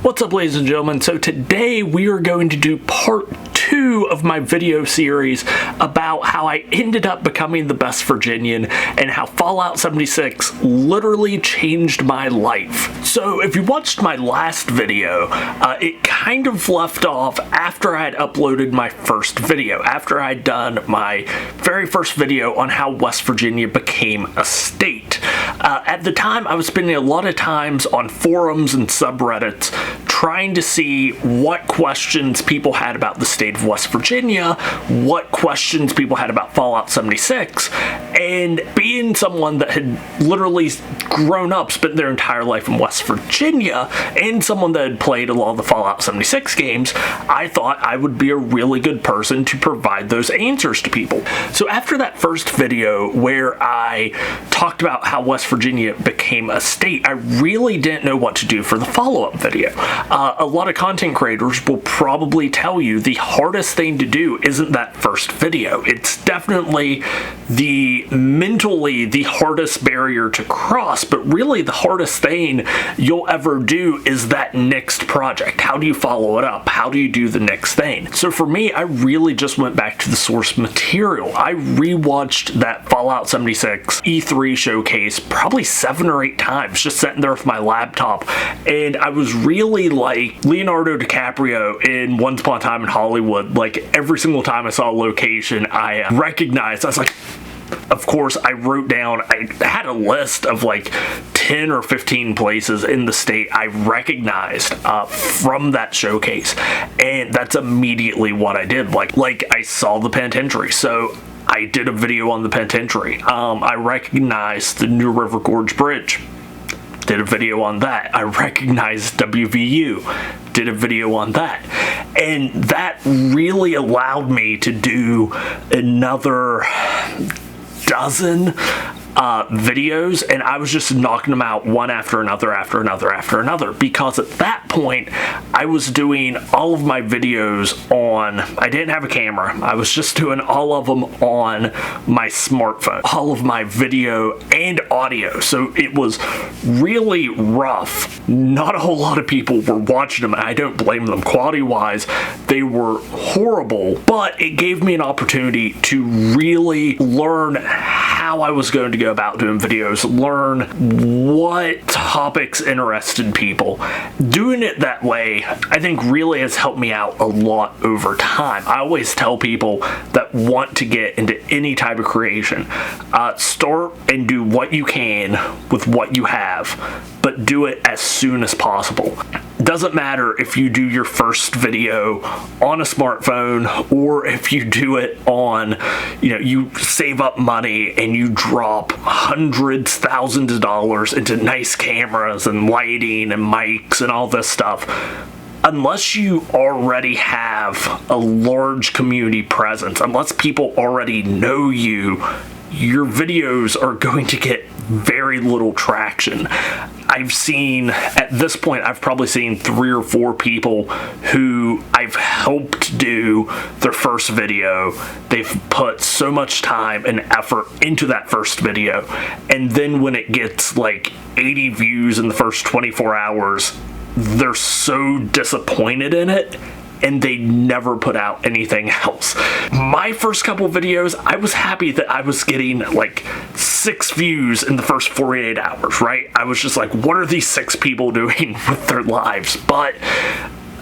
What's up, ladies and gentlemen? So today we are going to do part 2 of my video series about how I ended up becoming the best Virginian and how Fallout 76 literally changed my life. So if you watched my last video, it kind of left off after I had uploaded my first video, after I'd done my very first video on how West Virginia became a state. At the time, I was spending a lot of times on forums and subreddits trying to see what questions people had about the state of West Virginia, what questions people had about Fallout 76, and being someone that had literally grown up, spent their entire life in West Virginia, and someone that had played a lot of the Fallout 76 games, I thought I would be a really good person to provide those answers to people. So after that first video where I talked about how West Virginia became a state, I really didn't know what to do for the follow-up video. A lot of content creators will probably tell you the hardest thing to do isn't that first video. It's definitely mentally the hardest barrier to cross, but really the hardest thing you'll ever do is that next project. How do you follow it up? How do you do the next thing? So for me, I really just went back to the source material. I rewatched that Fallout 76 E3 showcase probably 7 or 8 times, just sitting there with my laptop, and I was really like Leonardo DiCaprio in Once Upon a Time in Hollywood. Like every single time I saw a location I recognized, I was like, of course, I wrote down, I had a list of like 10 or 15 places in the state I recognized from that showcase, and that's immediately what I did. Like I saw the penitentiary, so I did a video on the penitentiary. I recognized the New River Gorge Bridge, did a video on that. I recognized WVU, did a video on that. And that really allowed me to do another dozen videos, and I was just knocking them out one after another, because at that point I was doing all of my videos on, I didn't have a camera, I was just doing all of them on my smartphone, all of my video and audio, so it was really rough. Not a whole lot of people were watching them, and I don't blame them. Quality wise, they were horrible, but it gave me an opportunity to really learn how I was going to go about doing videos, learn what topics interested people. Doing it that way, I think, really has helped me out a lot over time. I always tell people that want to get into any type of creation, start and do what you can with what you have, but do it as soon as possible. Doesn't matter if you do your first video on a smartphone or if you do it on, you save up money and you drop hundreds, thousands of dollars into nice cameras and lighting and mics and all this stuff. Unless you already have a large community presence, unless people already know you, your videos are going to get very little traction. I've seen, at this point, I've probably seen 3 or 4 people who I've helped do their first video. They've put so much time and effort into that first video, and then when it gets like 80 views in the first 24 hours, they're so disappointed in it, and they never put out anything else. My first couple videos, I was happy that I was getting like 6 views in the first 48 hours, right? I was just like, what are these 6 people doing with their lives? But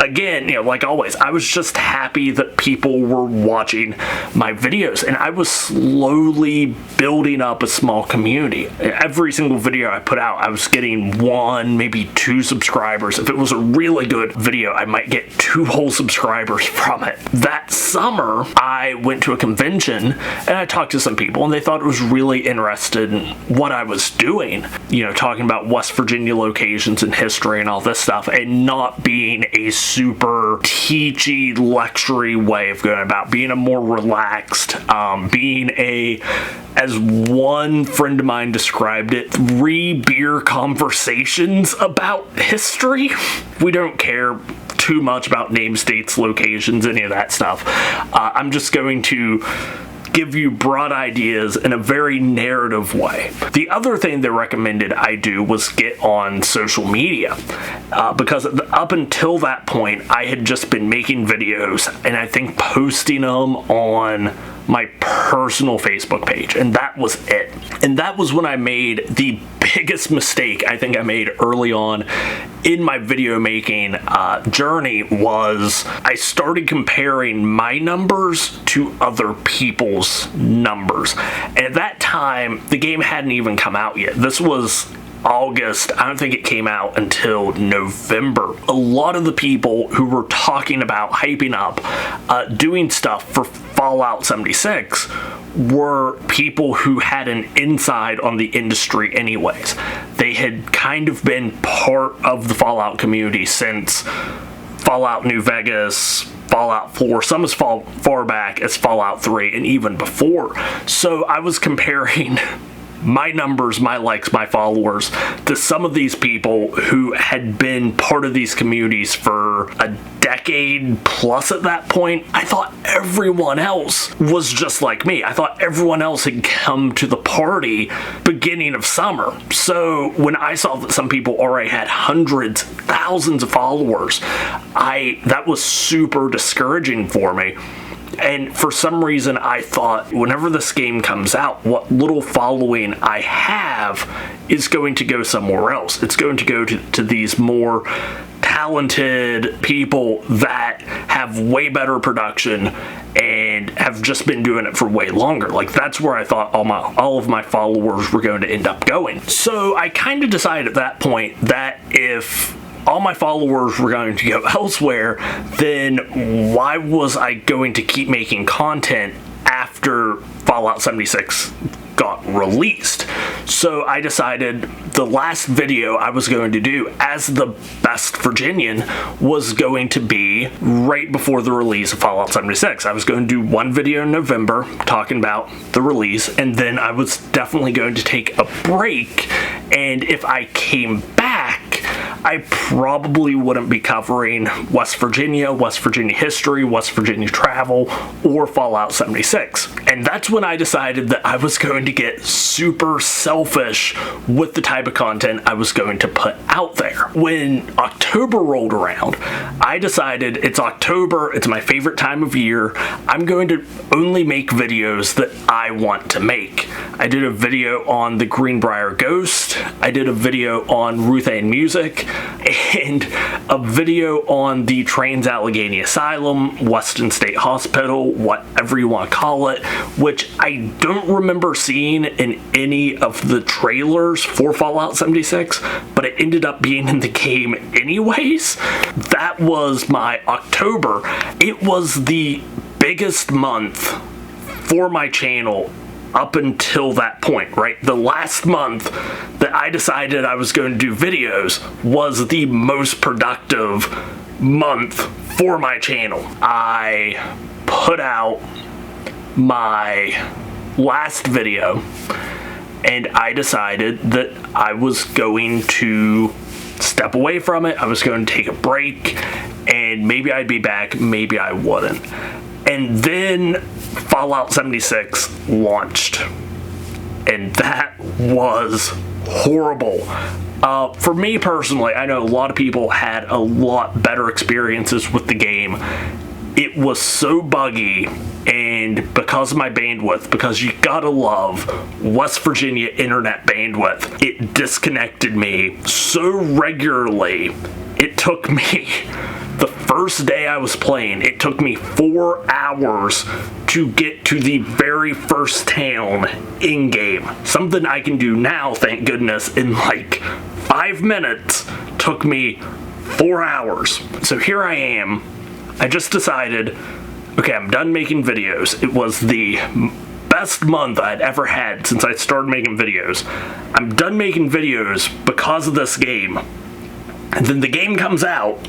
again, like always, I was just happy that people were watching my videos, and I was slowly building up a small community. Every single video I put out, I was getting 1, maybe 2 subscribers. If it was a really good video, I might get 2 whole subscribers from it. That summer, I went to a convention and I talked to some people, and they thought it was really interested in what I was doing, talking about West Virginia locations and history and all this stuff, and not being a super teachy, lectury way of going about, being a more relaxed, being as one friend of mine described it, 3 beer conversations about history. We don't care too much about names, dates, locations, any of that stuff. I'm just going to give you broad ideas in a very narrative way. The other thing they recommended I do was get on social media, because But up until that point, I had just been making videos and I think posting them on my personal Facebook page, and that was it. And that was when I made the biggest mistake I think I made early on in my video making journey. Was I started comparing my numbers to other people's numbers. And at that time, the game hadn't even come out yet. This was August. I don't think it came out until November. A lot of the people who were talking about hyping up doing stuff for Fallout 76 were people who had an inside on the industry anyways. They had kind of been part of the Fallout community since Fallout New Vegas, Fallout 4, some as far back as Fallout 3, and even before. So I was comparing my numbers, my likes, my followers to some of these people who had been part of these communities for a decade plus at that point. I thought everyone else was just like me. I thought everyone else had come to the party beginning of summer. So when I saw that some people already had hundreds, thousands of followers, that was super discouraging for me. And for some reason, I thought whenever this game comes out, what little following I have is going to go somewhere else. It's going to go to these more talented people that have way better production and have just been doing it for way longer. Like, that's where I thought all of my followers were going to end up going. So I kind of decided at that point that if all my followers were going to go elsewhere, then why was I going to keep making content after Fallout 76 got released? So I decided the last video I was going to do as the best Virginian was going to be right before the release of Fallout 76. I was going to do one video in November talking about the release, and then I was definitely going to take a break, and if I came back, I probably wouldn't be covering West Virginia history, West Virginia travel, or Fallout 76. And that's when I decided that I was going to get super selfish with the type of content I was going to put out there. When October rolled around, I decided it's October, it's my favorite time of year, I'm going to only make videos that I want to make. I did a video on the Greenbrier Ghost, I did a video on Ruth Ann Music, and a video on the Trans-Allegheny Asylum, Weston State Hospital, whatever you want to call it, which I don't remember seeing in any of the trailers for Fallout 76, but it ended up being in the game anyways. That was my October. It was the biggest month for my channel up until that point, right? The last month that I decided I was going to do videos was the most productive month for my channel. I put out my last video and I decided that I was going to step away from it. I was going to take a break, and maybe I'd be back, maybe I wouldn't. And then Fallout 76 launched, and that was horrible. For me personally, I know a lot of people had a lot better experiences with the game. It was so buggy, and because of my bandwidth, because you gotta love West Virginia internet bandwidth, it disconnected me so regularly. It took me, the first day I was playing, it took me 4 hours to get to the very first town in-game. Something I can do now, thank goodness, in like 5 minutes took me 4 hours. So here I am. I just decided, okay, I'm done making videos. It was the best month I'd ever had since I started making videos. I'm done making videos because of this game. And then the game comes out,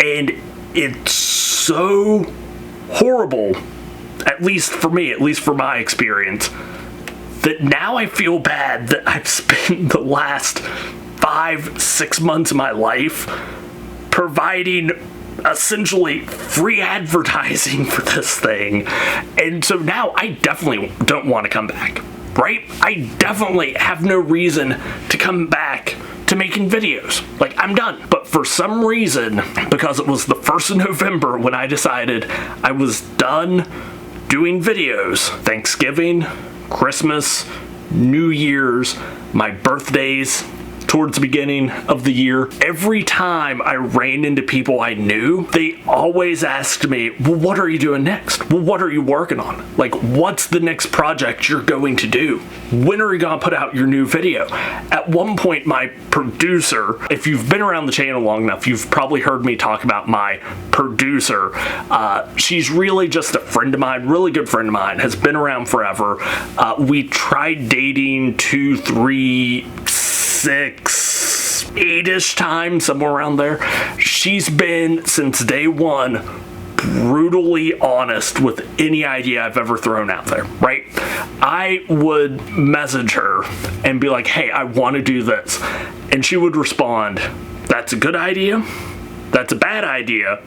and it's so horrible, at least for me, at least for my experience, that now I feel bad that I've spent the last 5-6 months of my life providing essentially free advertising for this thing. And so now I definitely don't want to come back. right? I definitely have no reason to come back to making videos. Like, I'm done. But for some reason, because it was the 1st of November when I decided I was done doing videos, Thanksgiving, Christmas, New Year's, my birthdays, towards the beginning of the year, every time I ran into people I knew, they always asked me, well, what are you doing next? Well, what are you working on? Like, what's the next project you're going to do? When are you going to put out your new video? At one point, my producer, if you've been around the channel long enough, you've probably heard me talk about my producer. She's really just a friend of mine, really good friend of mine, has been around forever. We tried dating 2, 3, 6, 8-ish times, somewhere around there. She's been, since day one, brutally honest with any idea I've ever thrown out there, right? I would message her and be like, hey, I want to do this. And she would respond, that's a good idea. That's a bad idea.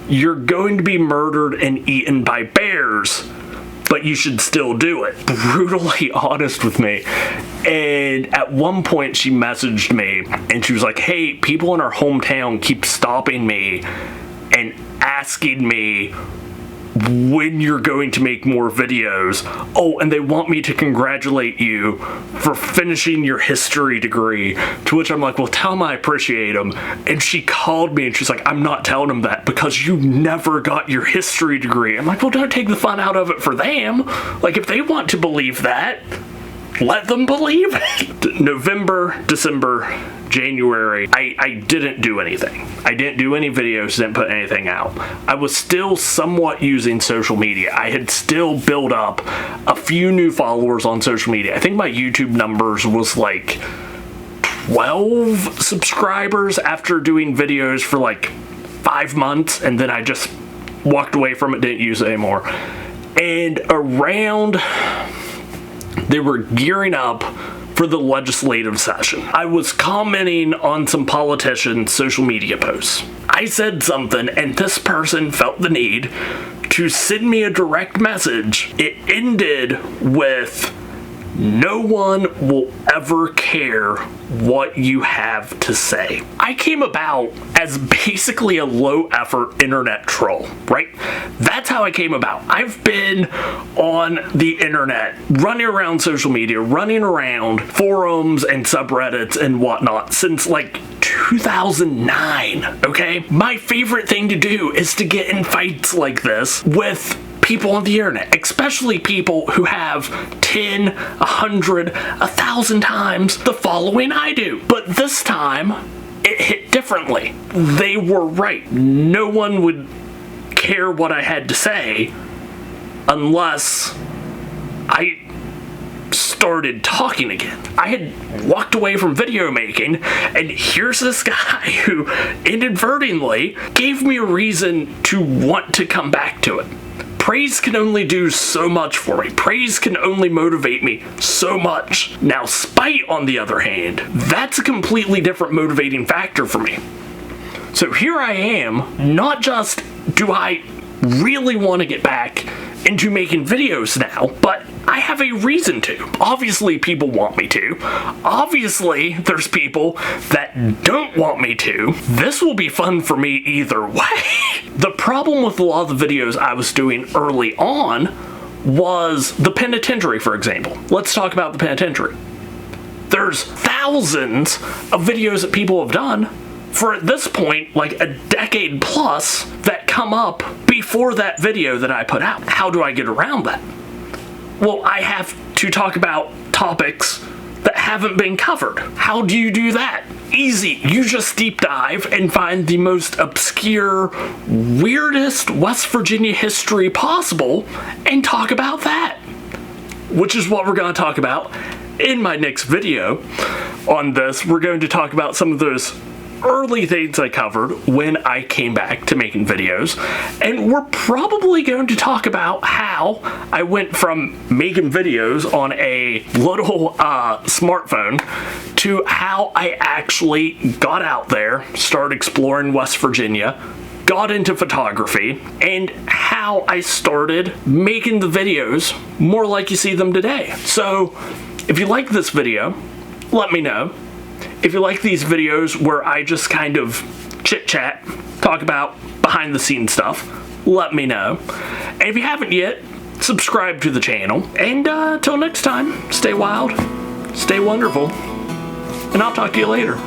You're going to be murdered and eaten by bears, but you should still do it. Brutally honest with me. And at one point she messaged me and she was like, hey, people in our hometown keep stopping me and asking me when you're going to make more videos. Oh, and they want me to congratulate you for finishing your history degree. To which I'm like, well, tell them I appreciate them. And she called me and she's like, I'm not telling them that because you never got your history degree. I'm like, well, don't take the fun out of it for them. Like, if they want to believe that, let them believe it. November, December, January, I didn't do anything. I didn't do any videos, didn't put anything out. I was still somewhat using social media. I had still built up a few new followers on social media. I think my YouTube numbers was like 12 subscribers after doing videos for like 5 months, and then I just walked away from it, didn't use it anymore. And around, they were gearing up for the legislative session. I was commenting on some politicians' social media posts. I said something and this person felt the need to send me a direct message. It ended with, no one will ever care what you have to say. I came about as basically a low-effort internet troll, right? That's how I came about. I've been on the internet, running around social media, running around forums and subreddits and whatnot since like 2009, okay? My favorite thing to do is to get in fights like this with people on the internet, especially people who have 10, 100, 1,000 times the following I do. But this time, it hit differently. They were right. No one would care what I had to say unless I started talking again. I had walked away from video making, and here's this guy who inadvertently gave me a reason to want to come back to it. Praise can only do so much for me. Praise can only motivate me so much. Now, spite, on the other hand, that's a completely different motivating factor for me. So here I am, not just do I really want to get back into making videos now, but I have a reason to. Obviously, people want me to. Obviously, there's people that don't want me to. This will be fun for me either way. The problem with a lot of the videos I was doing early on was the penitentiary, for example. Let's talk about the penitentiary. There's thousands of videos that people have done for, at this point, like a decade plus that come up before that video that I put out. How do I get around that? Well, I have to talk about topics that haven't been covered. How do you do that? Easy. You just deep dive and find the most obscure, weirdest West Virginia history possible and talk about that. Which is what we're going to talk about in my next video on this. We're going to talk about some of those early things I covered when I came back to making videos, and we're probably going to talk about how I went from making videos on a little smartphone to how I actually got out there, started exploring West Virginia, got into photography, and how how I started making the videos more like you see them today. So if you like this video, let me know. If you like these videos where I just kind of chit chat, talk about behind the scenes stuff, let me know. And if you haven't yet, subscribe to the channel. And till next time, stay wild, stay wonderful, and I'll talk to you later.